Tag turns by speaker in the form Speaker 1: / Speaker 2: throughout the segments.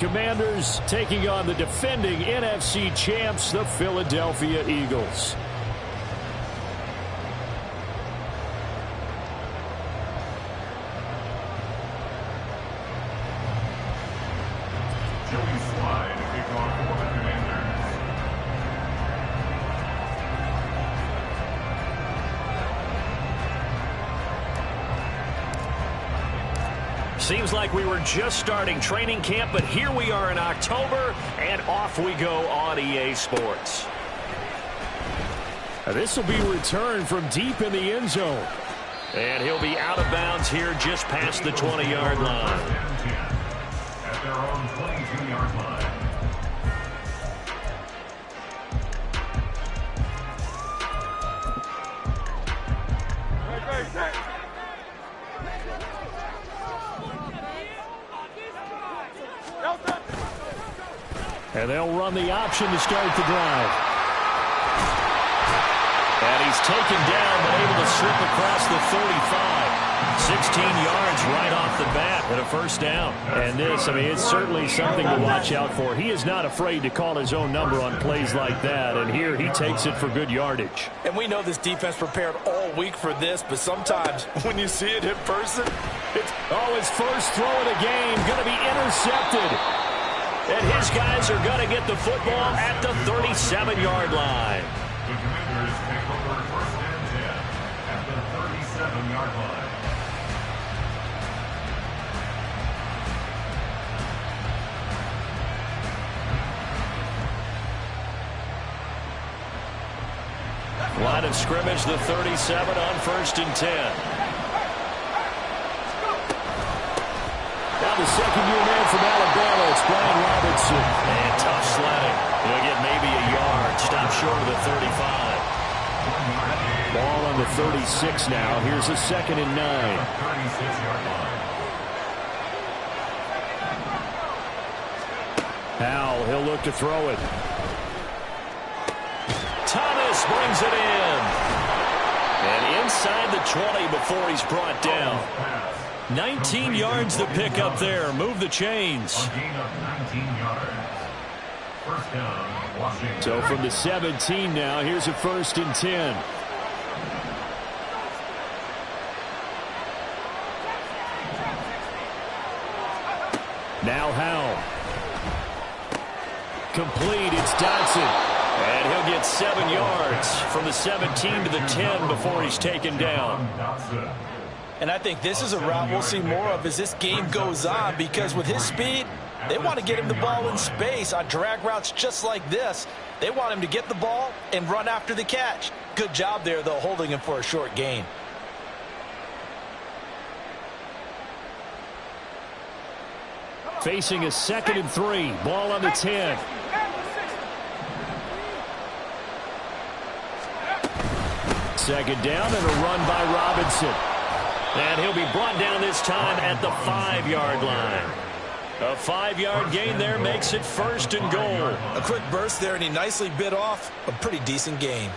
Speaker 1: Commanders taking on the defending NFC champs, the Philadelphia Eagles.
Speaker 2: Seems like we were just starting training camp, but here we are in October, and off we go on EA Sports.
Speaker 1: This will be returned from deep in the end zone.
Speaker 2: And he'll be out of bounds here just past the 20-yard line.
Speaker 3: At their own 22-yard line.
Speaker 1: And they'll run the option to start the drive.
Speaker 2: And he's taken down, but able to slip across the 35. 16 yards right off the bat and a first down.
Speaker 1: And this, I mean, it's certainly something to watch out for. He is not afraid to call his own number on plays like that, and here he takes it for good yardage.
Speaker 4: And we know this defense prepared all week for this, but sometimes when you see it in person, it's...
Speaker 1: Oh, his first throw of the game, going to be intercepted.
Speaker 2: And his guys are going to get the football at the 37-yard line.
Speaker 3: The Commanders take over first and 10 at the 37-yard line.
Speaker 2: Line of scrimmage, the 37 on first and 10.
Speaker 1: Now the second-year man from Alabama, it's Brian Robinson.
Speaker 2: And tough sledding. He'll get maybe a yard. Stop short of the 35.
Speaker 1: Ball on the 36 now. Here's a 2nd and 9.
Speaker 3: 36-yard line.
Speaker 1: Howell, he'll look to throw it.
Speaker 2: Thomas brings it in. And inside the 20 before he's brought down. 19 yards to pick up there. Move the chains.
Speaker 3: A gain of 19 yards. First down, Washington.
Speaker 1: So from the 17 now, here's a 1st and 10. Now Howell. Complete, it's Dotson.
Speaker 2: And he'll get 7 yards from the 17 to the 10 before he's taken down.
Speaker 4: And I think this is a route we'll see more of as this game goes on, because with his speed, they want to get him the ball in space on drag routes just like this. They want him to get the ball and run after the catch. Good job there, though, holding him for a short gain.
Speaker 1: Facing a 2nd and 3. Ball on the 10. Second down and a run by Robinson.
Speaker 2: And he'll be brought down this time at the 5-yard line. A 5-yard gain there makes it 1st and goal.
Speaker 4: A quick burst there, and he nicely bit off a pretty decent gain.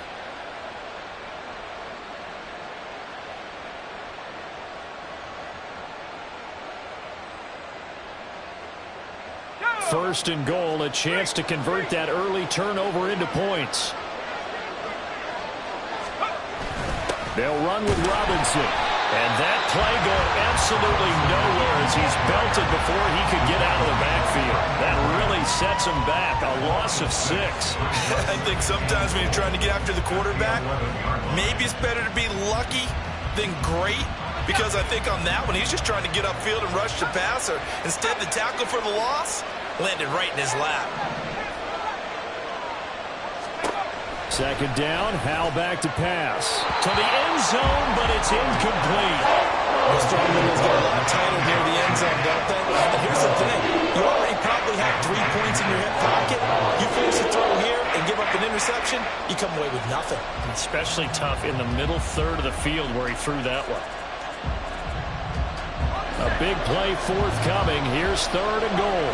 Speaker 1: First and goal, a chance to convert that early turnover into points. They'll run with Robinson.
Speaker 2: And that play going absolutely nowhere as he's belted before he could get out of the backfield. That really sets him back. A loss of 6.
Speaker 4: I think sometimes when you're trying to get after the quarterback, maybe it's better to be lucky than great. Because I think on that one, he's just trying to get upfield and rush the passer. Instead, the tackle for the loss landed right in his lap.
Speaker 1: Second down, Howell back to pass.
Speaker 2: To the end zone, but it's incomplete.
Speaker 4: Those strong windows get a lot tighter near the end zone, don't they? And here's the thing. You already probably have 3 points in your hip pocket. You force a throw here and give up an interception, you come away with nothing.
Speaker 2: Especially tough in the middle third of the field where he threw that one.
Speaker 1: A big play forthcoming. Here's 3rd and goal.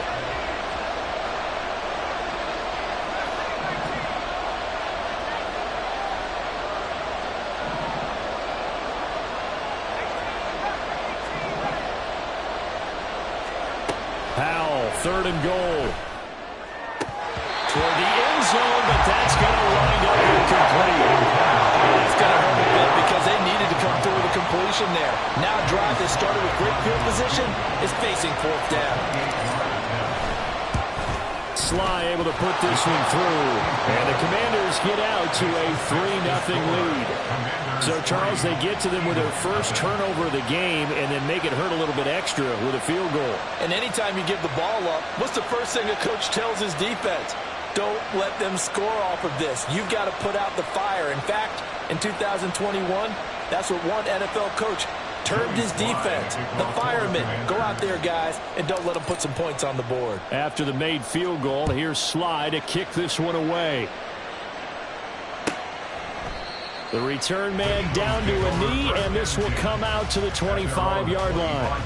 Speaker 1: 3rd and goal. Toward the end zone, but that's going to wind up incomplete.
Speaker 4: It's going to hurt a bit because they needed to come through with a completion there. Now a drive that started with great field position is facing 4th down.
Speaker 1: Sly able to put this one through. And the Commanders get out to a 3-0 lead. So, Charles, they get to them with their first turnover of the game and then make it hurt a little bit extra with a field goal.
Speaker 4: And anytime you give the ball up, what's the first thing a coach tells his defense? Don't let them score off of this. You've got to put out the fire. In fact, in 2021, that's what one NFL coach termed his defense. The firemen. Go out there, guys, and don't let them put some points on the board.
Speaker 1: After the made field goal, here's Sly to kick this one away. The return man down to a knee, and this will come out to the 25-yard line.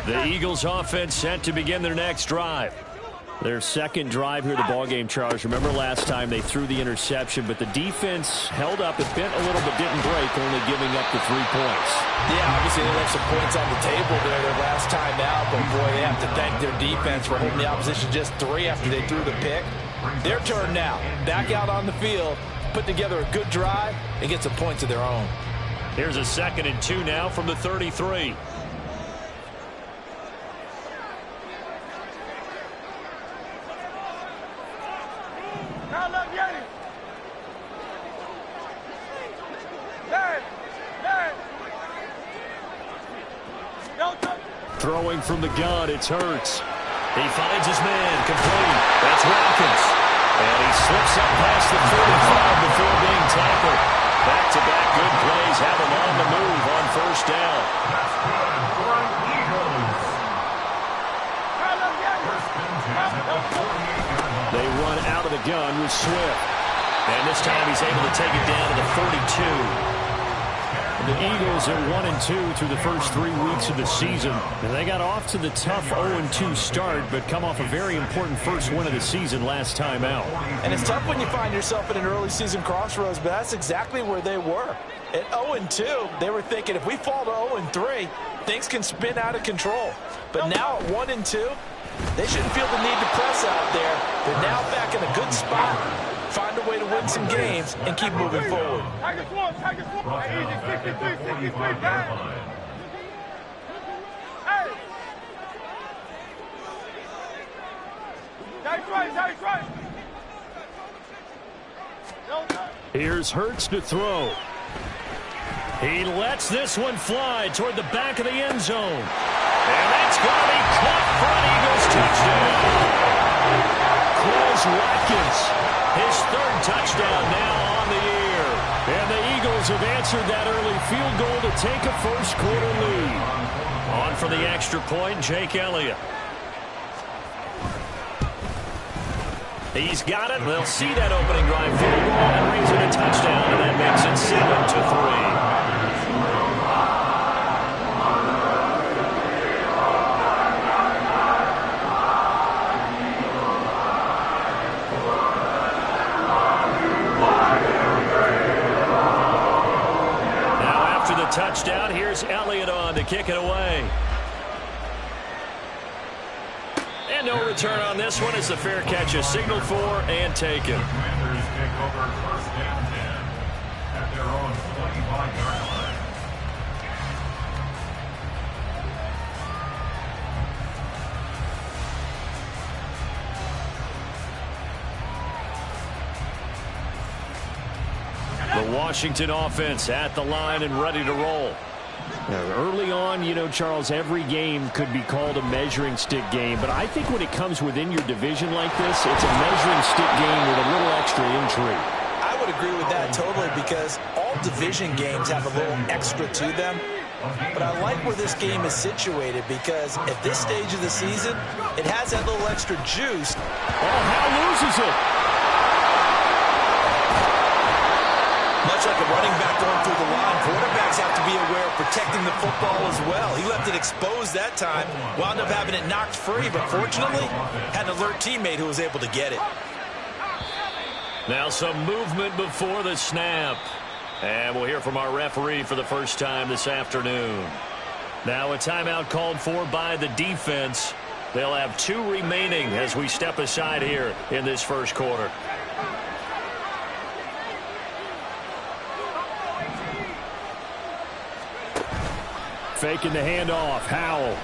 Speaker 1: The Eagles offense set to begin their next drive. Their second drive here, the ballgame, Charles. Remember last time they threw the interception, but the defense held up. It bent a little but didn't break, only giving up the 3 points.
Speaker 4: Yeah, obviously they left some points on the table there their last time out, but boy, they have to thank their defense for holding the opposition just 3 after they threw the pick. Their turn now. Back out on the field, put together a good drive, and get some points of their own.
Speaker 2: Here's a 2nd and 2 now from the 33.
Speaker 1: Throwing from the gun, it's Hurts.
Speaker 2: He finds his man, complete. That's Watkins. And he slips up past the 45 before being tackled. Back-to-back good plays have him on the move on 1st down.
Speaker 1: They run out of the gun with Swift.
Speaker 2: And this time he's able to take it down to the 42.
Speaker 1: The Eagles are 1-2 through the first 3 weeks of the season. And they got off to the tough 0-2 start, but come off a very important first win of the season last time out.
Speaker 4: And it's tough when you find yourself in an early season crossroads, but that's exactly where they were. At 0-2, they were thinking if we fall to 0-3, things can spin out of control. But now at 1-2, they shouldn't feel the need to press out there. They're now back in a good spot. Find a way to win some games and keep moving forward.
Speaker 3: Easy, 63, Hey! That's right.
Speaker 1: Here's Hurts to throw. He lets this one fly toward the back of the end zone.
Speaker 2: And that's going to be caught for an Eagles touchdown.
Speaker 1: Chris Watkins,
Speaker 2: his 3rd touchdown now on the year.
Speaker 1: And the Eagles have answered that early field goal to take a first quarter lead.
Speaker 2: On for the extra point, Jake Elliott. He's got it. They'll see that opening drive field goal and raise it a touchdown, and that makes it 7-3. Touchdown. Here's Elliott on to kick it away. And no return on this one as the fair catch is signaled for and taken.
Speaker 3: Commanders take over 1st and 10 at their own 25-yard line.
Speaker 1: The Washington offense at the line and ready to roll. Now, early on, you know, Charles, every game could be called a measuring stick game, but I think when it comes within your division like this, it's a measuring stick game with a little extra intrigue.
Speaker 4: I would agree with that totally because all division games have a little extra to them. But I like where this game is situated because at this stage of the season, it has that little extra juice.
Speaker 1: Oh, Howe loses it.
Speaker 4: Much much like a running back going through the line, quarterbacks have to be aware of protecting the football as well. He left it exposed that time, wound up having it knocked free, but fortunately, had an alert teammate who was able to get it.
Speaker 1: Now some movement before the snap. And we'll hear from our referee for the first time this afternoon. Now a timeout called for by the defense. They'll have 2 remaining as we step aside here in this first quarter. Faking the handoff. Howell.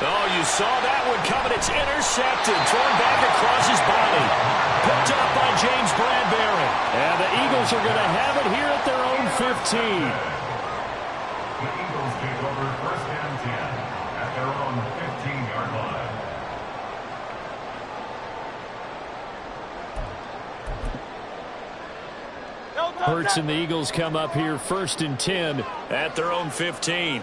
Speaker 1: Oh, you saw that one coming. It's intercepted. Thrown back across his body. Picked up by James Bradbury. And the Eagles are going to have it here at their own 15.
Speaker 3: The Eagles take over first and 10 at their own 15-yard line.
Speaker 1: Hurts and the Eagles come up here first and 10 at their own 15.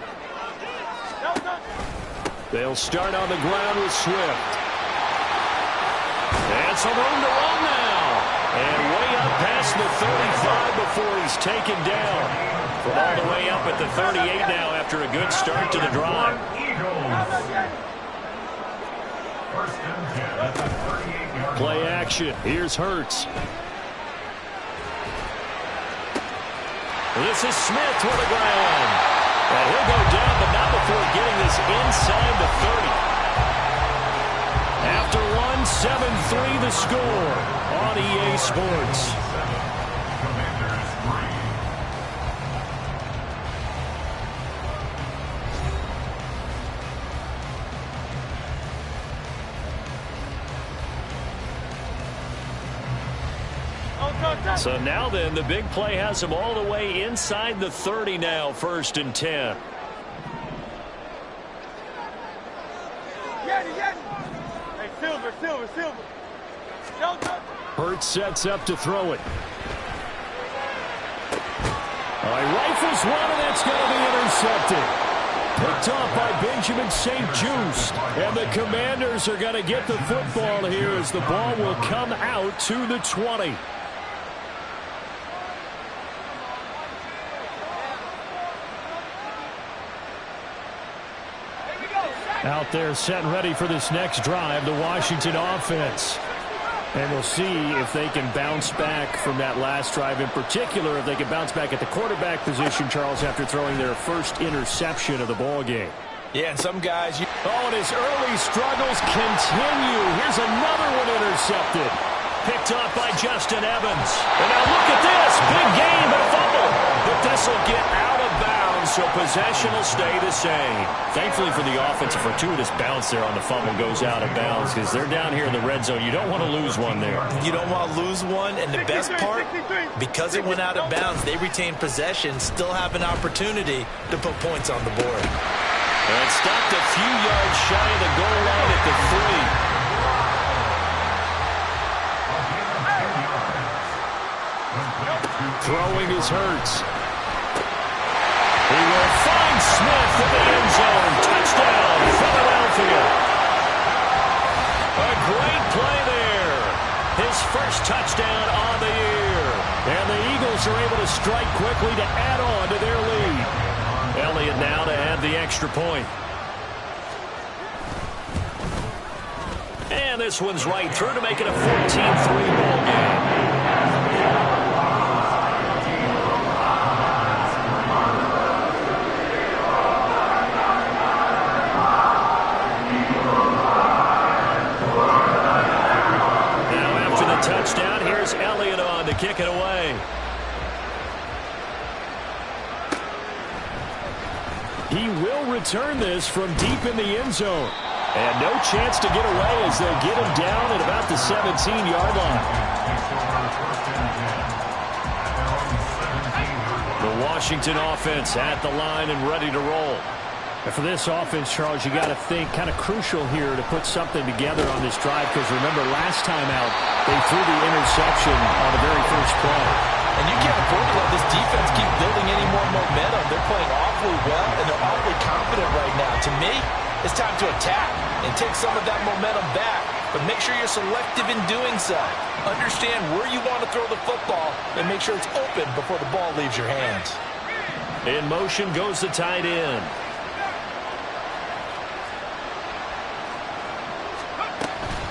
Speaker 1: They'll start on the ground with Swift. And some room to run now. And way up past the 35 before he's taken down. From all the way up at the 38 now after a good start to the drive.
Speaker 3: First and 10 at the 38-yard line.
Speaker 1: Play action. Here's Hurts. This is Smith to the ground. And he'll go down, but not before getting this inside the 30. After one, 7-3 the score on EA Sports.
Speaker 3: Commanders 3.
Speaker 1: So now then, the big play has him all the way inside the 30 now, first and 10.
Speaker 5: Hey, Silver.
Speaker 1: Hurts sets up to throw it. He rifles one, and that's going to be intercepted. Picked off by Benjamin St. Juste. And the Commanders are going to get the football here as the ball will come out to the 20. Out there set and ready for this next drive, the Washington offense. And we'll see if they can bounce back from that last drive, in particular if they can bounce back at the quarterback position, Charles, after throwing their first interception of the ball game.
Speaker 4: Yeah, and some guys...
Speaker 1: Oh, and his early struggles continue. Here's another one intercepted. Picked off by Justin Evans. And now look at this. Big game, but a fumble. But this will get out of bounds, so possession will stay the same. Thankfully for the offense, a fortuitous bounce there on the fumble goes out of bounds because they're down here in the red zone. You don't want to lose one there.
Speaker 4: You don't want to lose one, and the best part, because it went out of bounds, they retain possession, still have an opportunity to put points on the board.
Speaker 1: And stopped a few yards shy of the goal line at the 3. Throwing his Hurts. He will find Smith in the end zone. Touchdown, Philadelphia. A great play there. His first touchdown on the year. And the Eagles are able to strike quickly to add on to their lead. Elliott now to add the extra point. And this one's right through to make it a 14-3 ball game. Touchdown. Here's Elliott on to kick it away. He will return this from deep in the end zone. And no chance to get away as they'll get him down at about the 17-yard line. The Washington offense at the line and ready to roll. And for this offense, Charles, you got to think kind of crucial here to put something together on this drive because remember last time out they threw the interception on the very first play.
Speaker 4: And you can't afford to let this defense keep building any more momentum. They're playing awfully well and they're awfully confident right now. To me, it's time to attack and take some of that momentum back. but make sure you're selective in doing so. Understand where you want to throw the football and make sure it's open before the ball leaves your hands.
Speaker 1: In motion goes the tight end.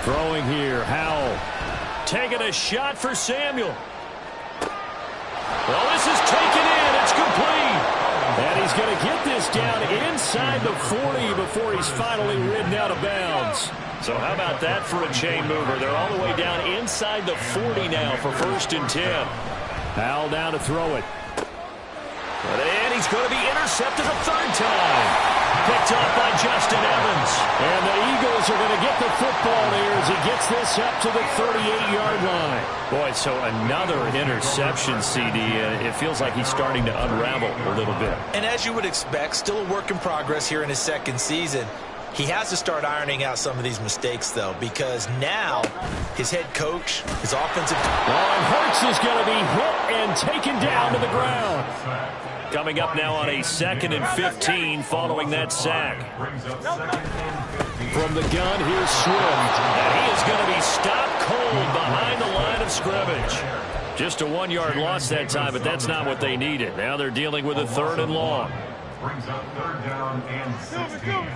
Speaker 1: Throwing here, Howell. Taking a shot for Samuel. Well, this is taken in. It's complete. And he's going to get this down inside the 40 before he's finally ridden out of bounds. So how about that for a chain mover? They're all the way down inside the 40 now for 1st and 10. Howell down to throw it. And he's going to be intercepted a 3rd time. Picked off by Justin Evans. And the Eagles are going to get the football here as he gets this up to the 38-yard line. Boy, so another interception, CD. It feels like he's starting to unravel a little bit.
Speaker 4: And as you would expect, still a work in progress here in his 2nd season. He has to start ironing out some of these mistakes, though, because now his head coach, his offensive...
Speaker 1: and Hurts is going to be hit and taken down to the ground. Coming up now on a 2nd and 15 following that sack. From the gun, here's Swift. And he is going to be stopped cold behind the line of scrimmage. Just a 1-yard loss that time, but that's not what they needed. Now they're dealing with a 3rd and long.
Speaker 3: Brings up 3rd down and 16.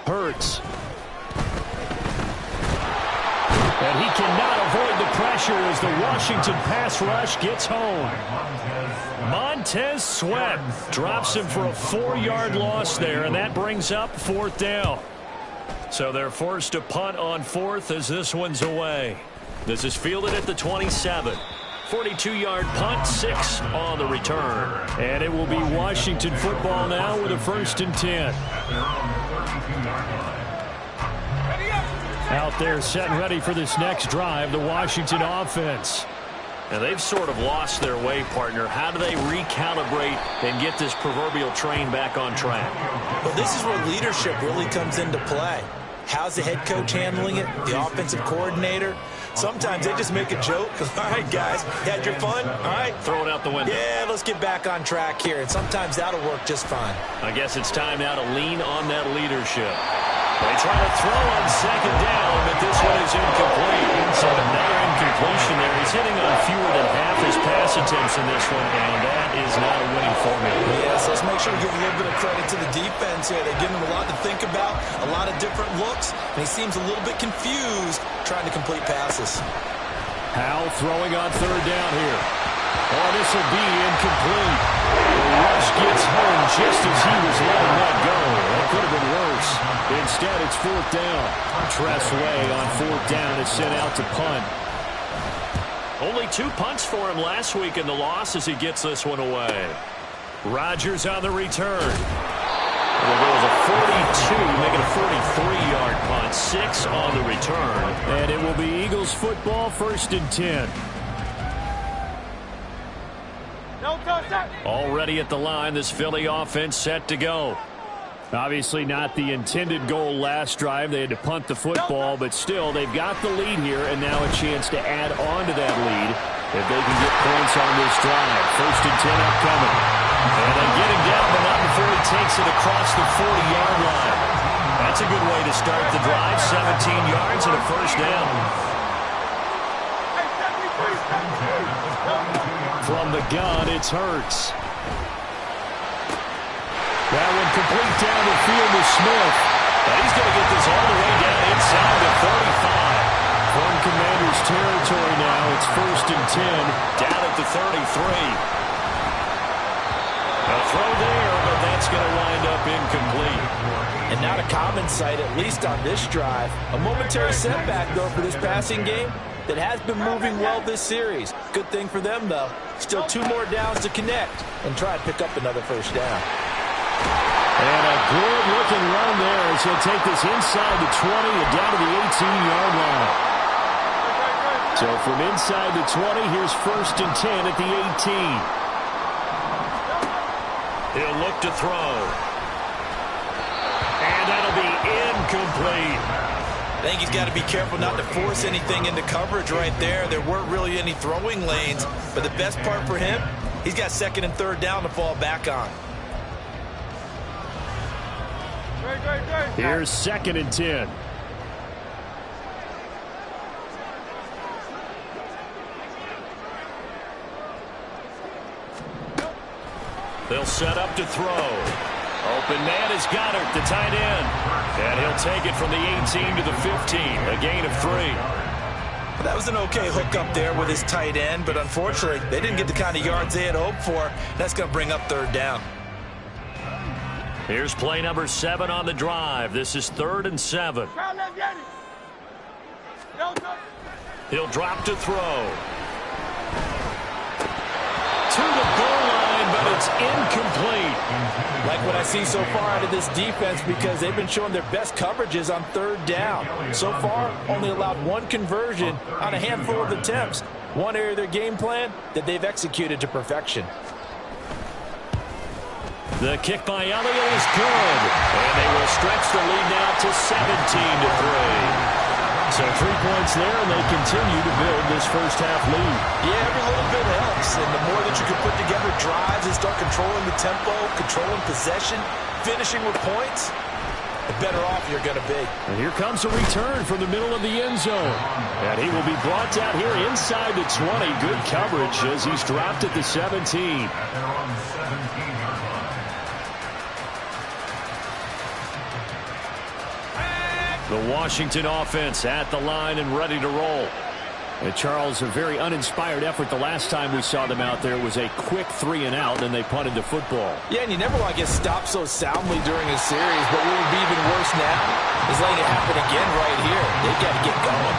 Speaker 1: Hurts. And he cannot avoid the pressure as the Washington pass rush gets home. Montez Sweat drops him for a 4-yard loss there, and that brings up 4th down. So they're forced to punt on 4th as this one's away. This is fielded at the 27. 42-yard punt, 6 on the return. And it will be Washington football now with a 1st and 10. Out there set and ready for this next drive, the Washington offense. Now they've sort of lost their way, partner. How do they recalibrate and get this proverbial train back on track?
Speaker 4: Well, this is where leadership really comes into play. How's the head coach handling it? The offensive coordinator? Sometimes they just make a joke. All right, guys, you had your fun? All right.
Speaker 1: Throw it out the window.
Speaker 4: Yeah, let's get back on track here. And sometimes that'll work just fine.
Speaker 1: I guess it's time now to lean on that leadership. They try to throw on 2nd down, but this one is incomplete. So another incompletion there. He's hitting on fewer than half his pass attempts in this one, and that is not a winning formula.
Speaker 4: Yes, let's make sure to give a little bit of credit to the defense here. They're giving him a lot to think about, a lot of different looks, and he seems a little bit confused trying to complete passes.
Speaker 1: Howell throwing on 3rd down here. Oh, this will be incomplete. The rush gets home just as he was letting that go. That could have been worse. Instead, it's 4th down. Tressway on 4th down is sent out to punt. Only 2 punts for him last week in the loss as he gets this one away. Rodgers on the return. There goes a 42, making a 43-yard punt. 6 on the return. And it will be Eagles football, 1st and 10. Already at the line, this Philly offense set to go. Obviously not the intended goal last drive. They had to punt the football, but still, they've got the lead here, and now a chance to add on to that lead if they can get points on this drive. 1st and 10 upcoming. And then getting down, but not before he takes it across the 40-yard line. That's a good way to start the drive. 17 yards and a 1st down. From the gun, it's Hurts. That one complete down the field to Smith. And he's going to get this all the way down inside the 35. From Commander's territory now, it's 1st and 10, down at the 33. A throw there, but that's going to wind up incomplete.
Speaker 4: And not a common sight, at least on this drive. A momentary setback, though, for this passing game that has been moving well this series. Good thing for them, though. Still 2 more downs to connect and try to pick up another 1st down.
Speaker 1: And a good-looking run there as he'll take this inside the 20 and down to the 18-yard line. So from inside the 20, here's 1st and 10 at the 18. He'll look to throw. And that'll be incomplete.
Speaker 4: I think he's got to be careful not to force anything into coverage right there. There weren't really any throwing lanes, but the best part for him, he's got 2nd and 3rd down to fall back on.
Speaker 1: Here's 2nd and 10.
Speaker 2: They'll set up to throw. Open man is Goddard, the tight end. And he'll take it from the 18 to the 15, a gain of 3.
Speaker 4: That was an okay hook up there with his tight end, but unfortunately, they didn't get the kind of yards they had hoped for. That's going to bring up 3rd down.
Speaker 2: Here's play number 7 on the drive. This is 3rd and 7. He'll drop to throw. To the goal line, but it's incomplete.
Speaker 4: Like what I see so far out of this defense, because they've been showing their best coverages on 3rd down. So far, only allowed 1 conversion on a handful of attempts. One area of their game plan that they've executed to perfection.
Speaker 2: The kick by Elliott is good. And they will stretch the lead now to 17 to 3.
Speaker 1: So 3 points there, and they continue to build this first-half lead.
Speaker 4: Yeah, every little bit helps. And the more that you can put together drives and start controlling the tempo, controlling possession, finishing with points, the better off you're going to be.
Speaker 1: And here comes a return from the middle of the end zone. And he will be brought down here inside the 20. Good coverage as he's dropped at the 17. The Washington offense at the line and ready to roll. And Charles, a very uninspired effort the last time we saw them out there. It was a quick 3 and out, and they punted the football.
Speaker 4: Yeah, and you never want to get stopped so soundly during a series, but what would be even worse now is letting it happen again right here. They've got to get going.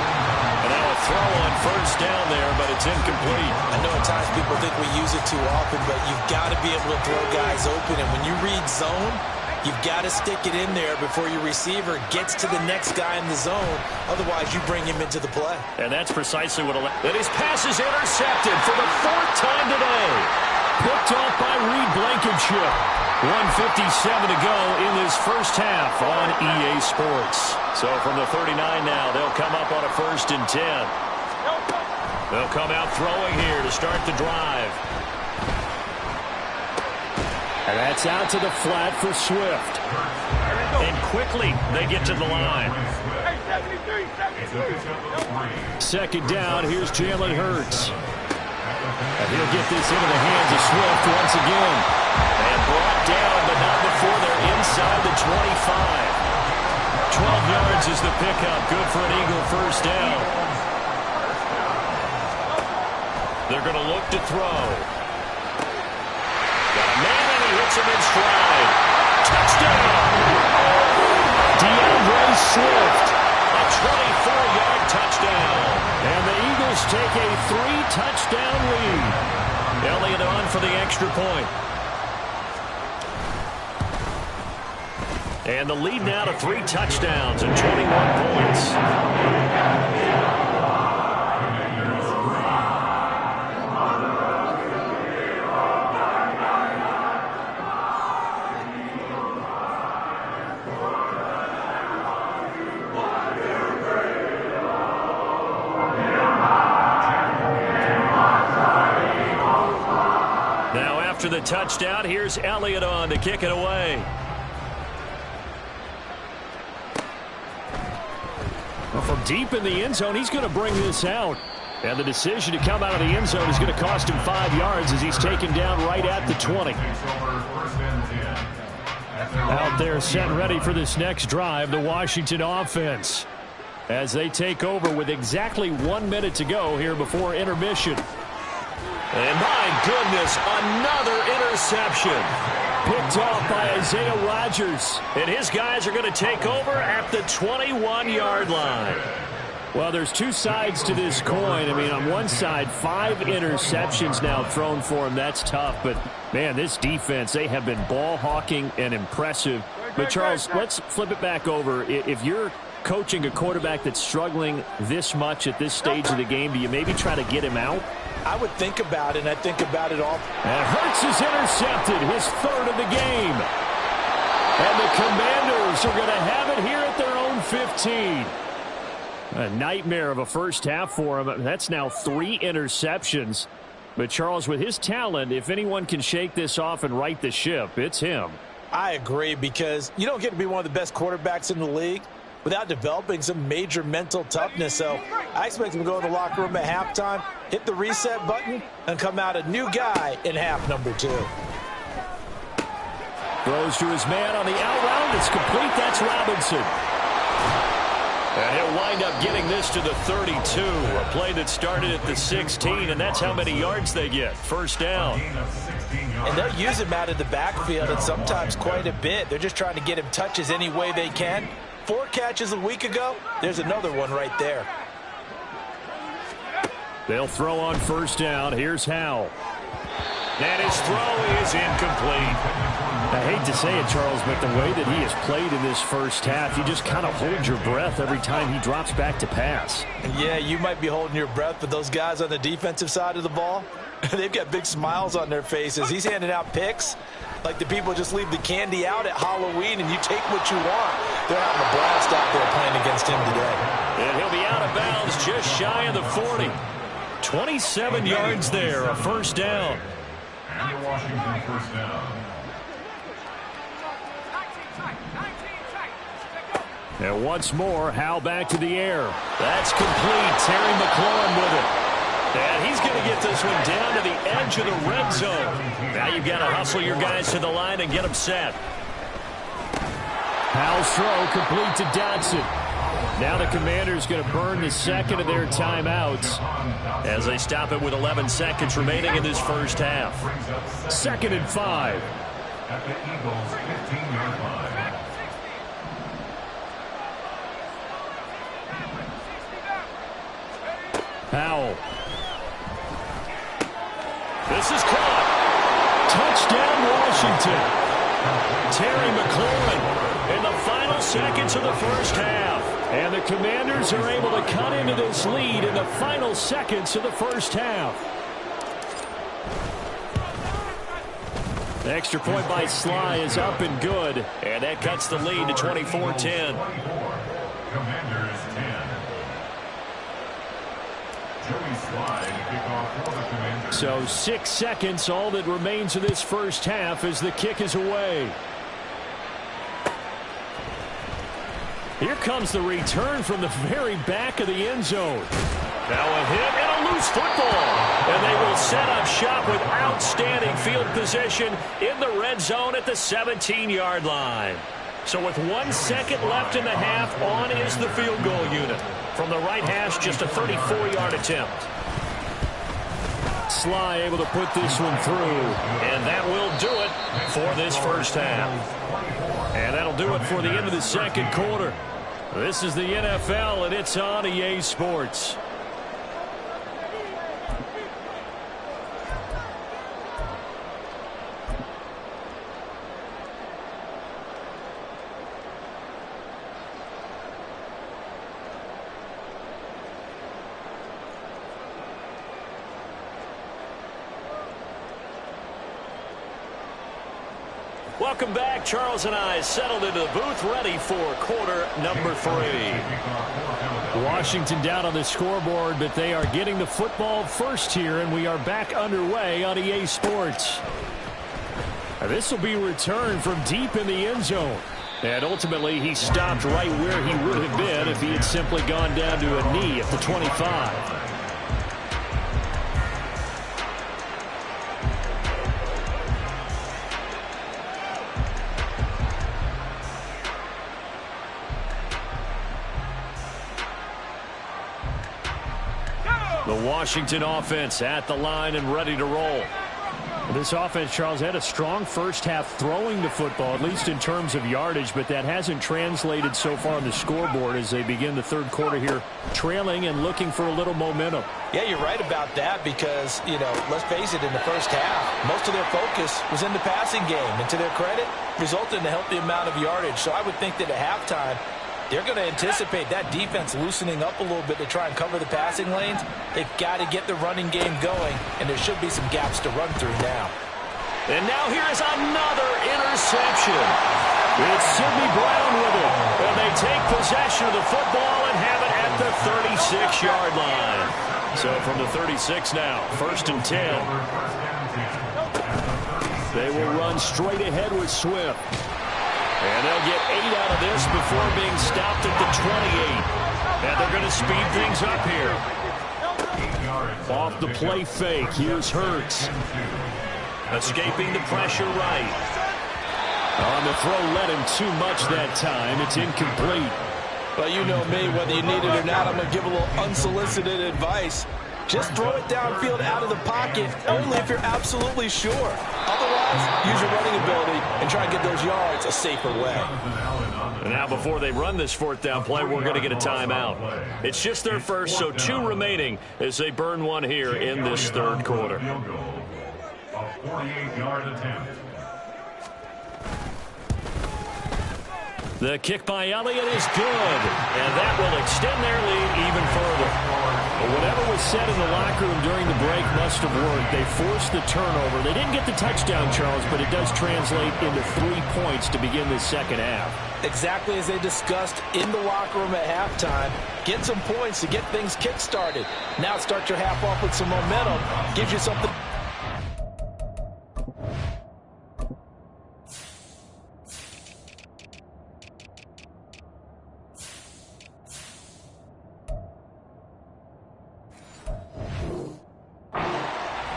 Speaker 2: And now a throw on 1st down there, but it's incomplete.
Speaker 4: I know at times people think we use it too often, but you've got to be able to throw guys open, and when you read zone, you've got to stick it in there before your receiver gets to the next guy in the zone. Otherwise, you bring him into the play.
Speaker 2: And that's precisely what that his pass is intercepted for the 4th time today.
Speaker 1: Picked off by Reed Blankenship. 1:57 to go in this first half on EA Sports.
Speaker 2: So from the 39 now, they'll come up on a 1st and 10. They'll come out throwing here to start the drive.
Speaker 1: And that's out to the flat for Swift.
Speaker 2: And quickly they get to the line.
Speaker 1: 2nd down, here's Jalen Hurts. And he'll get this into the hands of Swift once again.
Speaker 2: And brought down, but not before they're inside the 25. 12 yards is the pickup. Good for an Eagle 1st down. They're going to look to throw. Got a man, and he hits him in stride. Touchdown!
Speaker 1: DeAndre Swift.
Speaker 2: A 24-yard touchdown.
Speaker 1: And the Eagles take a 3-touchdown lead.
Speaker 2: Elliott on for the extra point. And the lead now to 3 touchdowns and 21 points. Now after the touchdown, here's Elliott on to kick it away.
Speaker 1: From deep in the end zone, he's going to bring this out. And the decision to come out of the end zone is going to cost him 5 yards as he's taken down right at the 20. Out there set and ready for this next drive, the Washington offense, as they take over with exactly 1 minute to go here before intermission.
Speaker 2: And my goodness, another interception.
Speaker 1: Picked off by Isaiah Rodgers.
Speaker 2: And his guys are going to take over at the 21-yard line.
Speaker 1: Well, there's two sides to this coin. I mean, on one side, 5 interceptions now thrown for him. That's tough. But, man, this defense, they have been ball hawking and impressive. But, Charles, let's flip it back over. If you're coaching a quarterback that's struggling this much at this stage of the game, do you maybe try to get him out?
Speaker 4: I would think about it, and I think about it all.
Speaker 1: And Hurts is intercepted, his 3rd of the game. And the Commanders are going to have it here at their own 15. A nightmare of a first half for him. That's now 3 interceptions. But Charles, with his talent, if anyone can shake this off and right the ship, it's him.
Speaker 4: I agree, because you don't get to be one of the best quarterbacks in the league without developing some major mental toughness. So I expect him to go in the locker room at halftime, hit the reset button, and come out a new guy in half number 2.
Speaker 1: Throws to his man on the out route. It's complete. That's Robinson. And he'll wind up getting this to the 32. A play that started at the 16, and that's how many yards they get. First down.
Speaker 4: And they'll use him out of the backfield, and sometimes quite a bit. They're just trying to get him touches any way they can. 4 catches a week ago. There's another one right there.
Speaker 1: They'll throw on first down. Here's Howell. And his throw is incomplete. I hate to say it, Charles, but the way that he has played in this first half, you just kind of hold your breath every time he drops back to pass.
Speaker 4: Yeah, you might be holding your breath, but those guys on the defensive side of the ball, they've got big smiles on their faces. He's handing out picks like the people just leave the candy out at Halloween and you take what you want. They're having a blast out there playing against him today.
Speaker 1: And he'll be out of bounds just shy of the 40. 27 yards there, a first down.
Speaker 3: And the Washington first down.
Speaker 1: And once more, Howell back to the air. That's complete. Terry McLaurin with it. And he's going to get this one down to the edge of the red zone. Now you've got to hustle your guys to the line and get them set. Howell's throw complete to Dodson. Now the Commanders going to burn the second of their timeouts as they stop it with 11 seconds remaining in this first half. 2nd and 5.
Speaker 3: At the Eagles' 15-yard line.
Speaker 1: Howell. This is caught. Touchdown, Washington. Terry McLaurin in the final seconds of the first half. And the Commanders are able to cut into this lead in the final seconds of the first half. The extra point by Sly is up and good. And that cuts the lead to 24-10.
Speaker 3: Commanders 10.
Speaker 1: So 6 seconds, all that remains of this first half as the kick is away. Here comes the return from the very back of the end zone. Now a hit and a loose football. And they will set up shop with outstanding field position in the red zone at the 17-yard line. So with 1 second left in the half, on is the field goal unit. From the right hash, just a 34-yard attempt. Sly able to put this one through. And that will do it for this first half. And that'll do it for the end of the second quarter. This is the NFL, and it's on EA Sports. Welcome back. Charles and I settled into the booth, ready for quarter number 3. Washington down on the scoreboard, but they are getting the football first here, and we are back underway on EA Sports. This will be returned from deep in the end zone. And ultimately, he stopped right where he would have been if he had simply gone down to a knee at the 25. The Washington offense at the line and ready to roll. This offense, Charles, had a strong first half throwing the football, at least in terms of yardage, but that hasn't translated so far on the scoreboard as they begin the third quarter here, trailing and looking for a little momentum.
Speaker 4: Yeah, you're right about that because, let's face it, in the first half, most of their focus was in the passing game. And to their credit, resulted in a healthy amount of yardage. So I would think that at halftime, they're going to anticipate that defense loosening up a little bit to try and cover the passing lanes. They've got to get the running game going, and there should be some gaps to run through now.
Speaker 1: And now here's another interception. It's Sidney Brown with it. And they take possession of the football and have it at the 36-yard line. So from the 36 now, 1st and 10. They will run straight ahead with Swift. And they'll get 8 out of this before being stopped at the 28. And they're going to speed things up here. Off the play fake, here's Hurts. Escaping the pressure right. On the throw, let him too much that time. It's incomplete.
Speaker 4: Well, you know me, whether you need it or not, I'm going to give a little unsolicited advice. Just throw it downfield out of the pocket, only if you're absolutely sure. Otherwise, use your running ability and try and get those yards a safer way.
Speaker 1: And now before they run this fourth down play, we're going to get a timeout. It's just their first, so 2 remaining as they burn one here in this third quarter.
Speaker 3: A 48-yard attempt.
Speaker 1: The kick by Elliott is good, and that will extend their lead even further. But whatever was said in the locker room during the break must have worked. They forced the turnover. They didn't get the touchdown, Charles, but it does translate into 3 points to begin this second half.
Speaker 4: Exactly as they discussed in the locker room at halftime. Get some points to get things kick-started. Now start your half off with some momentum. Gives you something.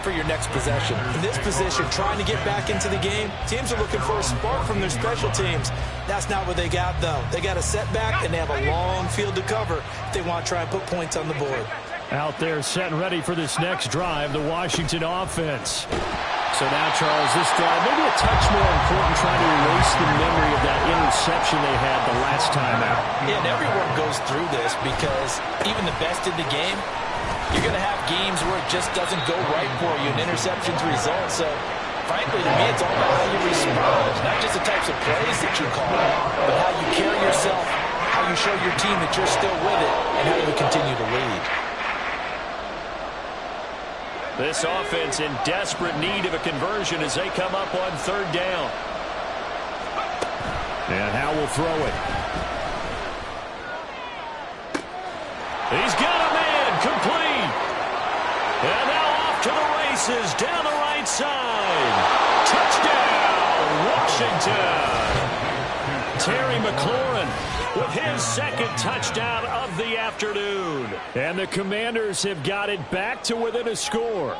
Speaker 4: For your next possession. In this position, trying to get back into the game, teams are looking for a spark from their special teams. That's not what they got, though. They got a setback, and they have a long field to cover if they want to try and put points on the board.
Speaker 1: Out there set and ready for this next drive, the Washington offense. So now, Charles, this drive maybe a touch more important, trying to erase the memory of that interception they had the last time out.
Speaker 4: Yeah, and everyone goes through this because even the best in the game, you're going to have games where it just doesn't go right for you, and interceptions result. So, frankly, to me, it's all about how you respond. Not just the types of plays that you call, but how you carry yourself, how you show your team that you're still with it, and how you continue to lead.
Speaker 1: This offense in desperate need of a conversion as they come up on third down. And Howe will throw it. He's got a man complete. And now off to the races down the right side. Touchdown, Washington. Terry McLaurin with his second touchdown of the afternoon. And the Commanders have got it back to within a score.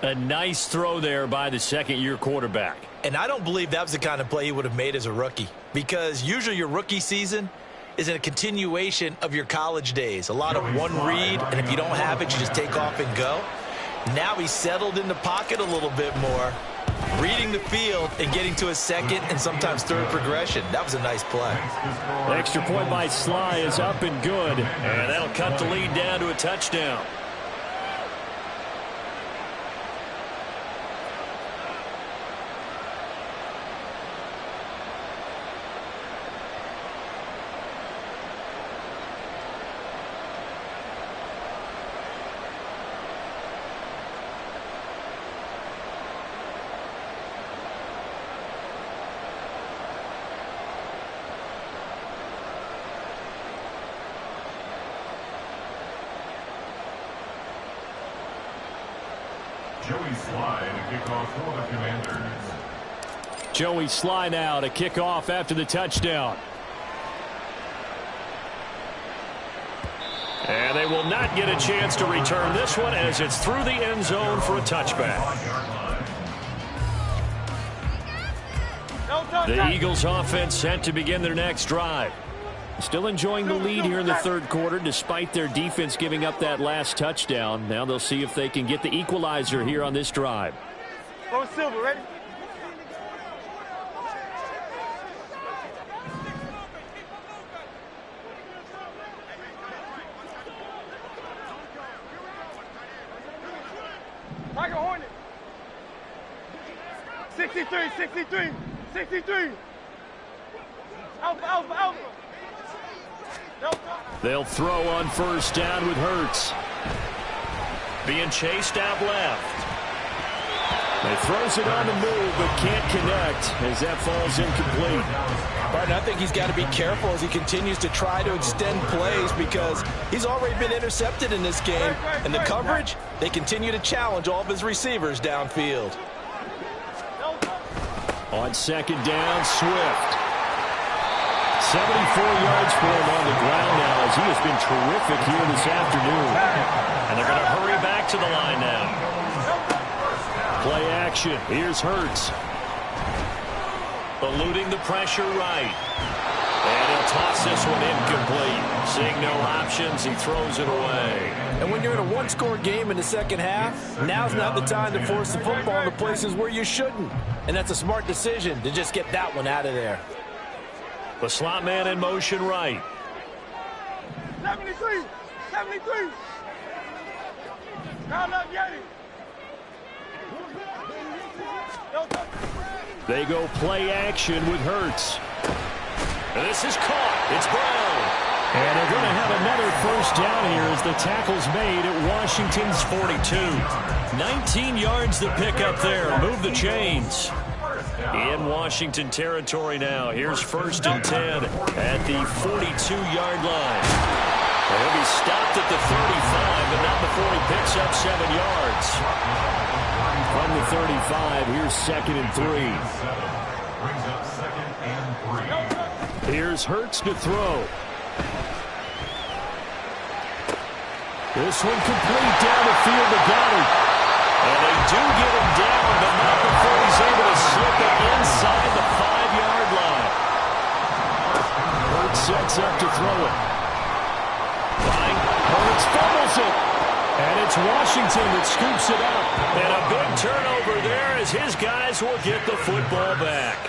Speaker 1: A nice throw there by the second-year quarterback.
Speaker 4: And I don't believe that was the kind of play he would have made as a rookie, because usually your rookie season is in a continuation of your college days. A lot of one read, and if you don't have it, you just take off and go. Now he's settled in the pocket a little bit more, reading the field and getting to a second and sometimes third progression. That was a nice play.
Speaker 1: The extra point by Sly is up and good, and that'll cut the lead down to a touchdown.
Speaker 3: Joey Sly to kick off for the Commanders.
Speaker 1: Joey Sly now to kick off after the touchdown. And they will not get a chance to return this one as it's through the end zone for a touchback. The Eagles offense set to begin their next drive. Still enjoying the lead here in the third quarter despite their defense giving up that last touchdown. Now they'll see if they can get the equalizer here on this drive.
Speaker 5: Go Silver, ready? Tiger Hornet. 63, 63, 63. Alpha, alpha, alpha.
Speaker 1: They'll throw on first down with Hurts. Being chased out left. They throws it on the move, but can't connect as that falls incomplete.
Speaker 4: Martin, I think he's got to be careful as he continues to try to extend plays because he's already been intercepted in this game. And the coverage, they continue to challenge all of his receivers downfield.
Speaker 1: On second down, Swift. 74 yards for him on the ground now as he has been terrific here this afternoon.
Speaker 2: And they're going to hurry back to the line now.
Speaker 1: Play action. Here's Hurts.
Speaker 2: Eluding the pressure right. And he'll toss this one incomplete. Seeing no options, he throws it away.
Speaker 4: And when you're in a one-score game in the second half, now's not the time to force the football into places where you shouldn't. And that's a smart decision to just get that one out of there.
Speaker 2: The slot man in motion right.
Speaker 5: 73, 73. Round up, Yeti.
Speaker 1: They go play action with Hurts.
Speaker 2: And this is caught. It's Brown.
Speaker 1: And they're going to have another first down here as the tackle's made at Washington's 42.
Speaker 2: 19 yards the pick up there. Move the chains. In Washington territory now. Here's 1st and 10 at the 42-yard line. He'll be stopped at the 35, but not before he picks up 7 yards.
Speaker 1: From the 35, here's 2nd and 3.
Speaker 3: Brings up 2nd and 3.
Speaker 1: Here's Hurts to throw. This one complete down the field to Goddard.
Speaker 2: And they do get him down, but not before he's able to slip it inside the 5-yard line.
Speaker 1: Hurts sets up to throw it. Hurts fumbles it. And it's Washington that scoops it up.
Speaker 2: And a big turnover there as his guys will get the football back.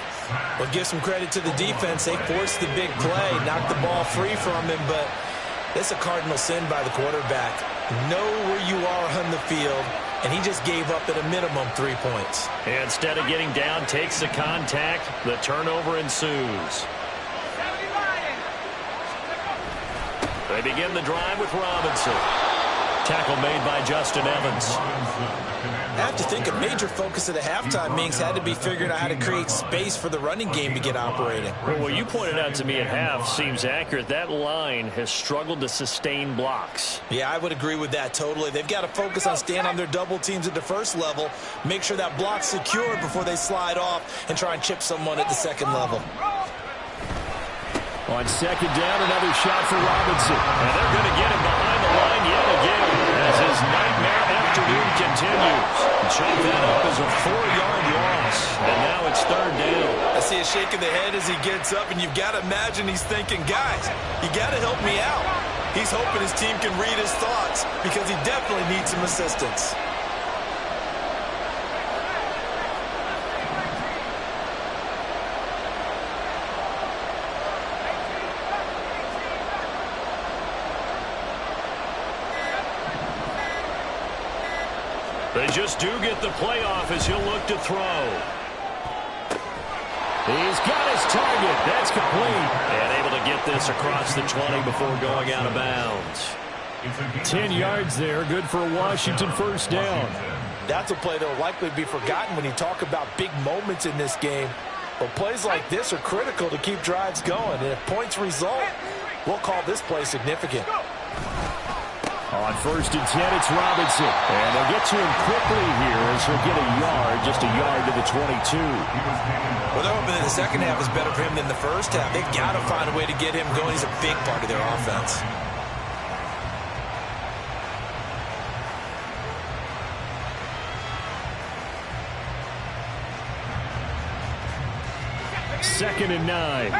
Speaker 4: Well, give some credit to the defense. They forced the big play, knocked the ball free from him, but it's a cardinal sin by the quarterback. Know where you are on the field, and he just gave up at a minimum 3 points.
Speaker 2: And instead of getting down, takes the contact. The turnover ensues. They begin the drive with Robinson. Tackle made by Justin Evans.
Speaker 4: I have to think a major focus of the halftime meetings had to be figuring out how to create space for the running game to get operating.
Speaker 2: Well, what you pointed out to me at half seems accurate. That line has struggled to sustain blocks.
Speaker 4: Yeah, I would agree with that totally. They've got to focus on staying on their double teams at the first level, make sure that block's secured before they slide off and try and chip someone at the second level.
Speaker 1: On second down, another shot for Robinson.
Speaker 2: And they're going to get him behind the line yet again as his nightmare afternoon continues. Chalk that up as a 4-yard loss. And now it's 3rd down.
Speaker 4: I see a shake of the head as he gets up, and you've got to imagine he's thinking, guys, you got to help me out. He's hoping his team can read his thoughts because he definitely needs some assistance.
Speaker 2: They just do get the playoff as he'll look to throw.
Speaker 1: He's got his target. That's complete.
Speaker 2: And able to get this across the 20 before going out of bounds.
Speaker 1: 10 yards there. Good for a Washington first down.
Speaker 4: That's a play that will likely be forgotten when you talk about big moments in this game. But plays like this are critical to keep drives going. And if points result, we'll call this play significant.
Speaker 1: On 1st and 10, it's Robinson. And they'll get to him quickly here as he'll get a yard, just a yard to the 22.
Speaker 4: Well, they're hoping that the second half is better for him than the first half. They've got to find a way to get him going. He's a big part of their offense.
Speaker 1: Second and 9.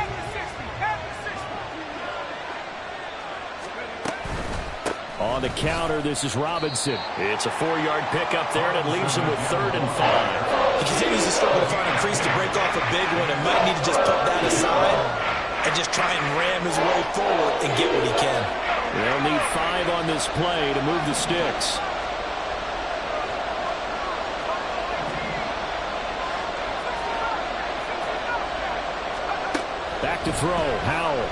Speaker 1: On the counter, this is Robinson.
Speaker 2: It's a 4-yard pickup there, and it leaves him with 3rd and 5.
Speaker 4: He continues to struggle to find a crease to break off a big one and might need to just put that aside and just try and ram his way forward and get what he can.
Speaker 1: They'll need 5 on this play to move the sticks. Back to throw, Howell.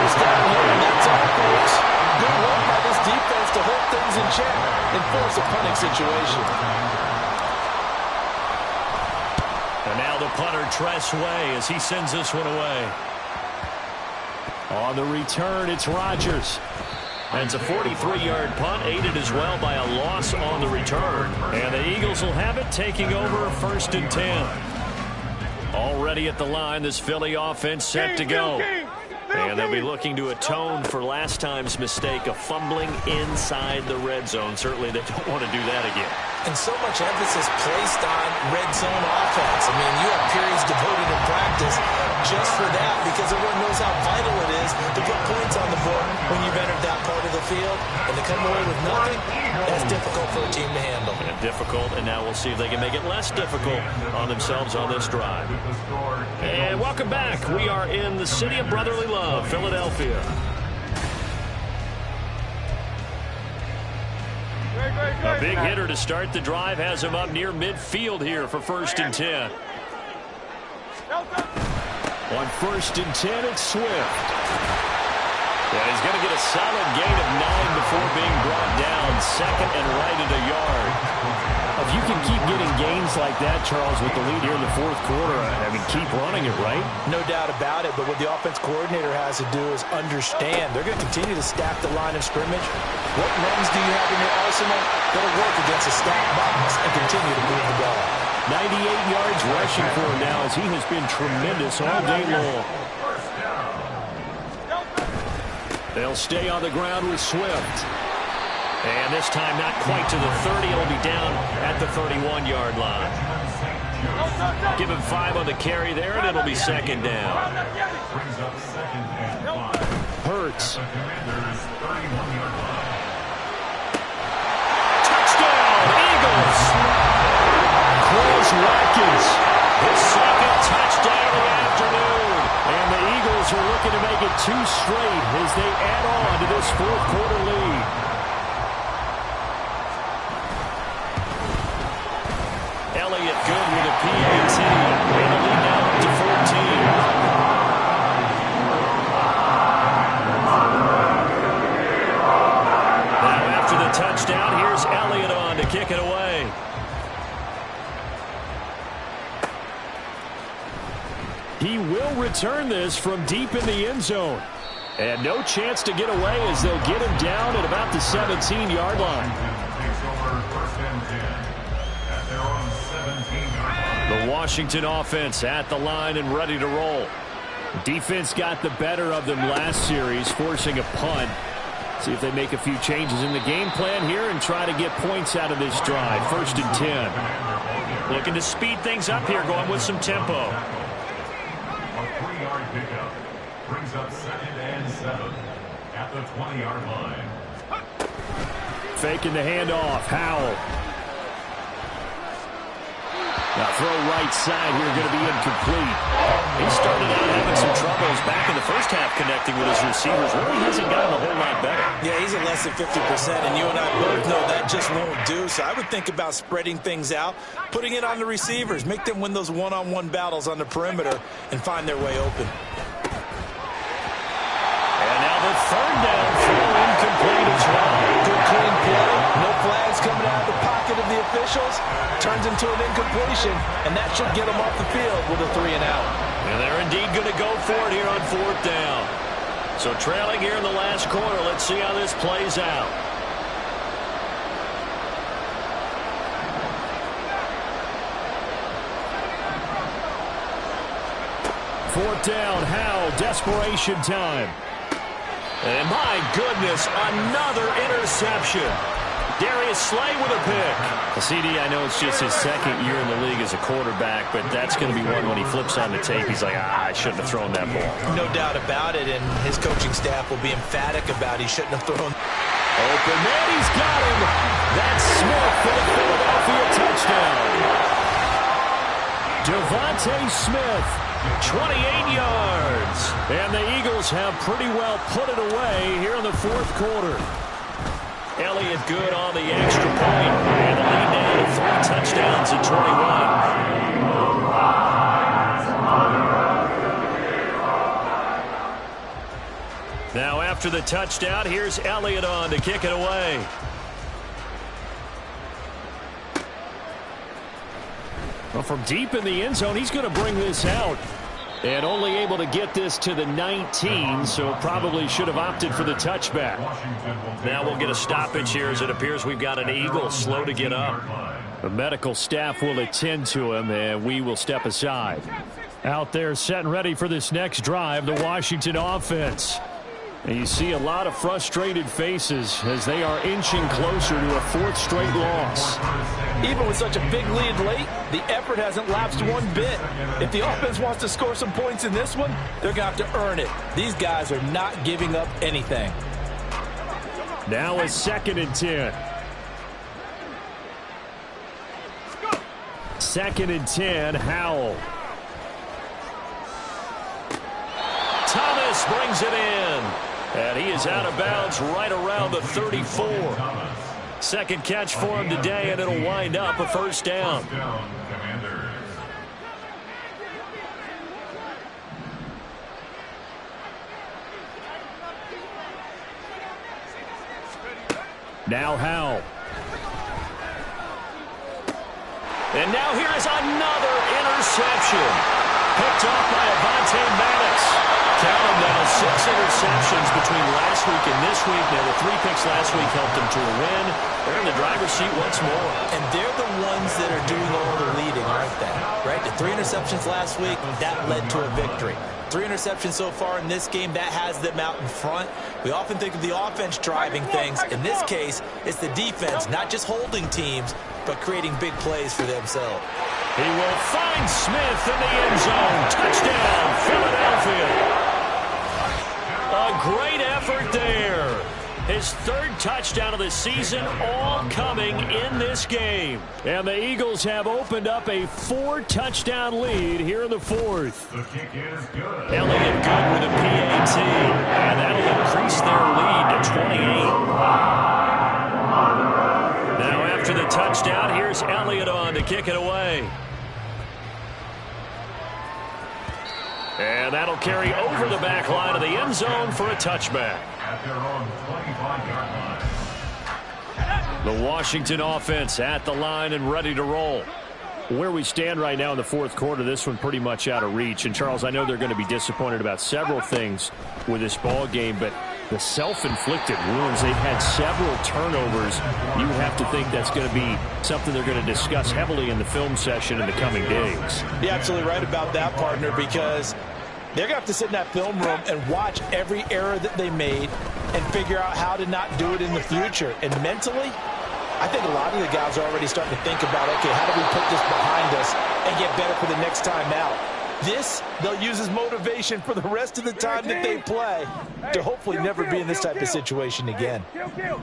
Speaker 4: First down here, and that's all, folks. Good work by this defense and force a punting situation.
Speaker 2: And now the punter, Tress Way, as he sends this one away.
Speaker 1: On the return, it's Rodgers.
Speaker 2: That's a 43-yard punt, aided as well by a loss on the return.
Speaker 1: And the Eagles will have it, taking over 1st and 10. Already at the line, this Philly offense set to go. And they'll be looking to atone for last time's mistake of fumbling inside the red zone. Certainly they don't want to do that again.
Speaker 4: And so much emphasis placed on red zone offense. I mean, you have periods devoted in practice just for that, because everyone knows how vital it is to put points on the board when you've entered that part of the field. And to come away with nothing, that's difficult for a team to handle.
Speaker 1: And difficult, and now we'll see if they can make it less difficult on themselves on this drive. And welcome back. We are in the city of brotherly love, Philadelphia. A big hitter to start the drive has him up near midfield here for 1st and 10. On 1st and 10, it's Swift. Yeah, he's going to get a solid gain of 9 before being brought down. 2nd and right at a yard. If you can keep getting gains like that, Charles, with the lead here in the 4th quarter, I mean, keep running it, right?
Speaker 4: No doubt about it, but what the offense coordinator has to do is understand they're going to continue to stack the line of scrimmage. What runs do you have in your arsenal that'll work against a stacked box and continue to move the ball?
Speaker 1: 98 yards rushing for him now, as he has been tremendous all day long. They'll stay on the ground with Swift. And this time not quite to the 30. It'll be down at the 31-yard line. Give him 5 on the carry there, and it'll be 2nd down. Hurts. Touchdown, Eagles! Chris Watkins, his 2nd touchdown of the afternoon. And the Eagles are looking to make it 2 straight as they add on to this 4th quarter lead. Elliott good with a PAT. And the lead now up to 14. Now after the touchdown, here's Elliott on to kick it away. He will return this from deep in the end zone. And no chance to get away as they'll get him down at about the 17-yard line. The Washington offense at the line and ready to roll. Defense got the better of them last series, forcing a punt. See if they make a few changes in the game plan here and try to get points out of this drive. 1st and 10. Looking to speed things up here, going with some tempo.
Speaker 3: A 3-yard pickup brings up 2nd and 7 at the 20-yard line.
Speaker 1: Faking the handoff. Howell. Now throw right side here, going to be incomplete. He started out having some troubles back in the first half connecting with his receivers. Really hasn't gotten a whole lot better.
Speaker 4: Yeah, he's at less than 50%, and you and I both know that just won't do. So I would think about spreading things out, putting it on the receivers, make them win those one-on-one battles on the perimeter, and find their way open.
Speaker 1: And now the 3rd down throw incomplete as well.
Speaker 4: Good clean play. No flags coming out of the pocket of the officials. Turns into an incompletion, and that should get them off the field with a 3-and-out.
Speaker 1: And they're indeed going to go for it here on 4th down. So trailing here in the last quarter. Let's see how this plays out. Fourth down, Howell, desperation time. And my goodness, another interception. Darius Slay with a pick. CD, I know it's just his 2nd year in the league as a quarterback, but that's going to be one when he flips on the tape. He's like, I shouldn't have thrown that ball.
Speaker 4: No doubt about it, and his coaching staff will be emphatic about he shouldn't have thrown.
Speaker 1: Open man, he's got him. That's Smith for the Philadelphia touchdown. Devontae Smith, 28 yards. And the Eagles have pretty well put it away here in the 4th quarter. Elliott good on the extra point. And the lead now to 3 touchdowns at 21. Now after the touchdown, here's Elliott on to kick it away. Well, from deep in the end zone, he's going to bring this out. And only able to get this to the 19, so probably should have opted for the touchback.
Speaker 2: Now we'll get a stoppage here as it appears we've got an Eagle slow to get up.
Speaker 1: The medical staff will attend to him, and we will step aside. Out there set and ready for this next drive, the Washington offense. And you see a lot of frustrated faces as they are inching closer to a fourth straight loss.
Speaker 4: Even with such a big lead late, the effort hasn't lapsed one bit. If the offense wants to score some points in this one, they're going to have to earn it. These guys are not giving up anything.
Speaker 1: Now a 2nd and 10. 2nd and 10, Howell.
Speaker 2: Thomas brings it in. And he is out of bounds right around the 34. Second catch for him today, and it'll wind up a first down.
Speaker 1: Now Howell.
Speaker 2: And now here is another interception. Picked off by Avonte Maddox. Count them down, 6 interceptions between last week and this week. Now, the 3 picks last week helped them to a win. They're in the driver's seat once more.
Speaker 4: And they're the ones that are doing all the leading, aren't they? Right? The 3 interceptions last week, that led to a victory. 3 interceptions so far in this game, that has them out in front. We often think of the offense driving things. In this case, it's the defense, not just holding teams, but creating big plays for themselves.
Speaker 2: He will find Smith in the end zone. Touchdown, Philadelphia. A great effort there. His 3rd touchdown of the season, all coming in this game.
Speaker 1: And the Eagles have opened up a 4-touchdown lead here in the 4th.
Speaker 3: The kick is good.
Speaker 2: Elliott good with a PAT. And that'll increase their lead to 28. Now after the touchdown, here's Elliott on to kick it away. And that'll carry over the back line of the end zone for a touchback.
Speaker 3: At their own 25-yard line.
Speaker 1: The Washington offense at the line and ready to roll. Where we stand right now in the 4th quarter, this one pretty much out of reach. And, Charles, I know they're going to be disappointed about several things with this ball game, but the self-inflicted wounds, they've had several turnovers. You have to think that's going to be something they're going to discuss heavily in the film session in the coming days.
Speaker 4: You're absolutely right about that, partner, because they're going to have to sit in that film room and watch every error that they made and figure out how to not do it in the future. And mentally, I think a lot of the guys are already starting to think about, okay, how do we put this behind us and get better for the next time out? This, they'll use as motivation for the rest of the time that they play to hopefully never be in this type of situation again.
Speaker 5: Kill. Middle.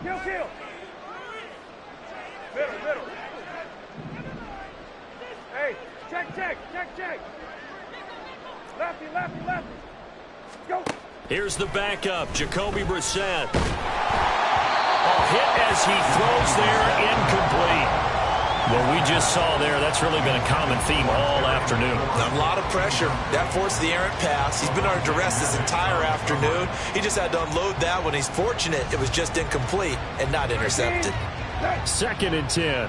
Speaker 5: Hey, check. Lefty. Go.
Speaker 2: Here's the backup, Jacoby Brissett. A hit as he throws there, incomplete. What we just saw there, that's really been a common theme all afternoon.
Speaker 4: A lot of pressure. That forced the errant pass. He's been under duress this entire afternoon. He just had to unload that one. He's fortunate it was just incomplete and not intercepted.
Speaker 1: 2nd and 10.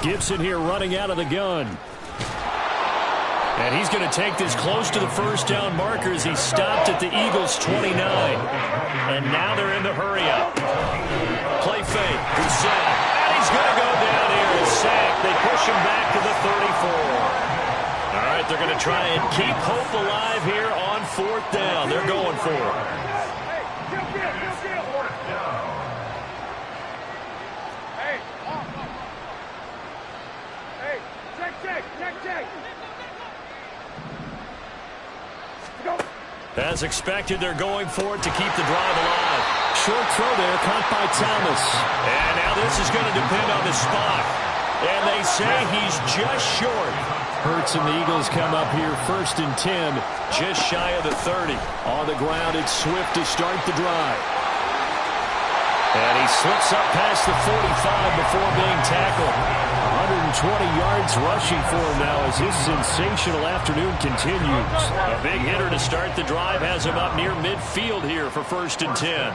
Speaker 1: Gibson here running out of the gun. And he's going to take this close to the first down marker as he stopped at the Eagles' 29. And now they're in the hurry-up. Play fake. Brissett. And he's going to go down here and sack. They push him back to the 34. All right, they're going to try and keep hope alive here on 4th down. They're going for it.
Speaker 5: Check.
Speaker 2: As expected, they're going for it to keep the drive alive.
Speaker 1: Short throw there, caught by Thomas.
Speaker 2: And now this is going to depend on the spot. And they say he's just short.
Speaker 1: Hurts and the Eagles come up here 1st and 10.
Speaker 2: Just shy of the 30.
Speaker 1: On the ground, it's Swift to start the drive.
Speaker 2: And he slips up past the 45 before being tackled.
Speaker 1: 120 yards rushing for him now as his sensational afternoon continues.
Speaker 2: A big hitter to start the drive has him up near midfield here for 1st and 10.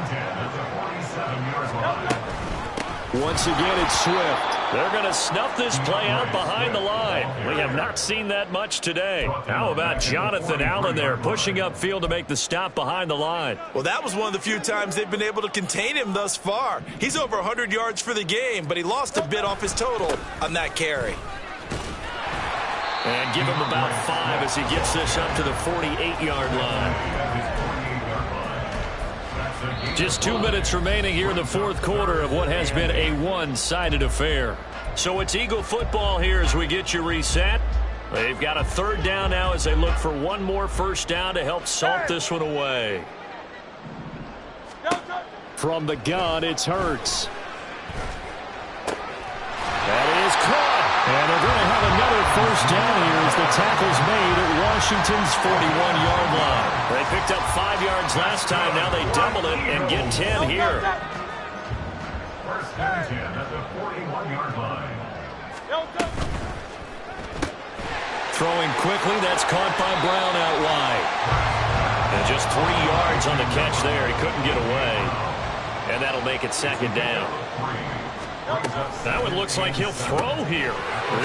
Speaker 1: Once again, it's Swift.
Speaker 2: They're going to snuff this play out behind the line. We have not seen that much today. How about Jonathan Allen there pushing upfield to make the stop behind the line?
Speaker 4: Well, that was one of the few times they've been able to contain him thus far. He's over 100 yards for the game, but he lost a bit off his total on that carry.
Speaker 2: And give him about 5 as he gets this up to the 48-yard line. Just 2 minutes remaining here in the fourth quarter of what has been a one-sided affair. So it's Eagle football here as we get you reset. They've got a third down now as they look for one more first down to help salt this one away.
Speaker 1: From the gun, it's Hurts. That is caught. And they're going to have another first down here as the tackle's made at Washington's 41-yard line.
Speaker 2: They picked up 5 yards last time. Now they double it and get 10 here.
Speaker 3: First and 10 at the 41-yard line.
Speaker 2: Throwing quickly, that's caught by Brown out wide. And just 3 yards on the catch there. He couldn't get away. And that'll make it second down. That one looks like he'll throw here.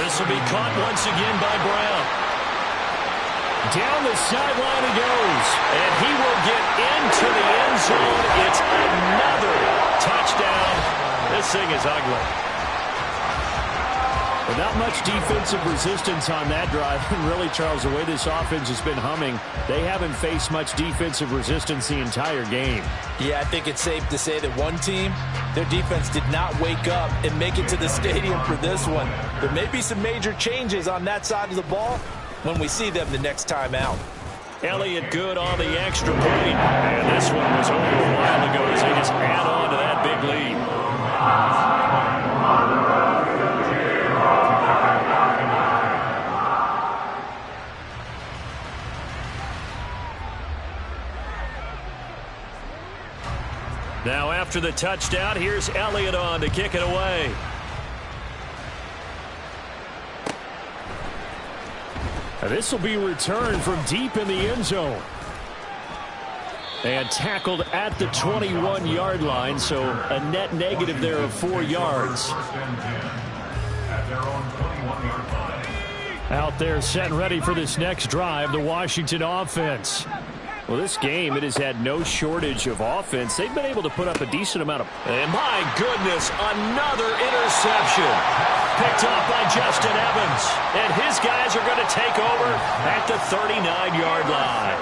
Speaker 2: This will be caught once again by Brown.
Speaker 1: Down the sideline he goes.
Speaker 2: And he will get into the end zone. It's another touchdown. This thing is ugly.
Speaker 1: But not much defensive resistance on that drive. And really, Charles, the way this offense has been humming, they haven't faced much defensive resistance the entire game.
Speaker 4: Yeah, I think it's safe to say that one team, their defense did not wake up and make it to the stadium for this one. There may be some major changes on that side of the ball when we see them the next time out.
Speaker 2: Elliott good on the extra point. And this one was over a while ago as they just add on to that big lead. Now after the touchdown, here's Elliott on to kick it away.
Speaker 1: This will be returned from deep in the end zone. And tackled at the 21-yard line, so a net negative there of 4 yards.
Speaker 3: First and 10 at their own 21-yard line.
Speaker 1: Out there set and ready for this next drive, the Washington offense. Well, this game, it has had no shortage of offense. They've been able to put up a decent amount of...
Speaker 2: And my goodness, another interception. Picked off by Justin Evans. And his guys are going to take over at the 39-yard line.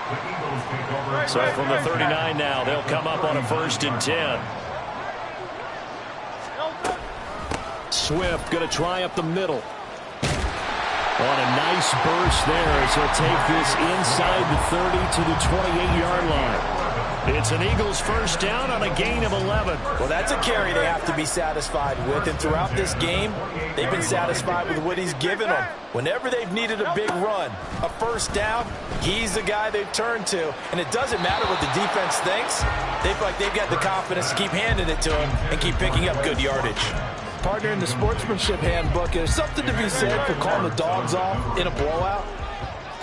Speaker 3: The Eagles take over.
Speaker 2: So from the 39 now, they'll come up on a 1st and 10.
Speaker 1: Swift going to try up the middle. On a nice burst there as he'll take this inside the 30 to the 28-yard line.
Speaker 2: It's an Eagles first down on a gain of 11.
Speaker 4: Well, that's a carry they have to be satisfied with. And throughout this game, they've been satisfied with what he's given them. Whenever they've needed a big run, a first down, he's the guy they've turned to. And it doesn't matter what the defense thinks. They feel like they've got the confidence to keep handing it to him and keep picking up good yardage. Partner, in the sportsmanship handbook, there's something to be said for calling the dogs off in a blowout.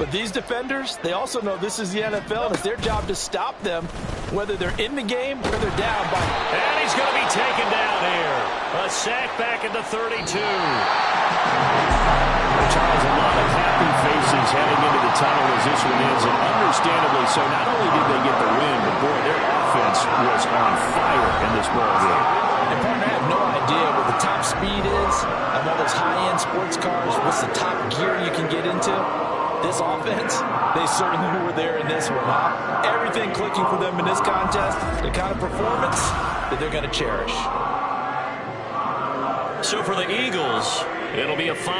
Speaker 4: But these defenders, they also know this is the NFL, and it's their job to stop them, whether they're in the game or they're down by.
Speaker 2: And he's going to be taken down here. A sack back at the 32.
Speaker 1: Charles, a lot of happy faces heading into the tunnel as this one ends, and understandably so. Not only did they get the win, but boy, their offense was on fire in this ball game.
Speaker 4: And partner, I have no idea what the top speed is of all those high-end sports cars. What's the top gear you can get into? This offense, they certainly were there in this one, huh? Everything clicking for them in this contest, the kind of performance that they're going to cherish.
Speaker 2: So for the Eagles, it'll be a 5.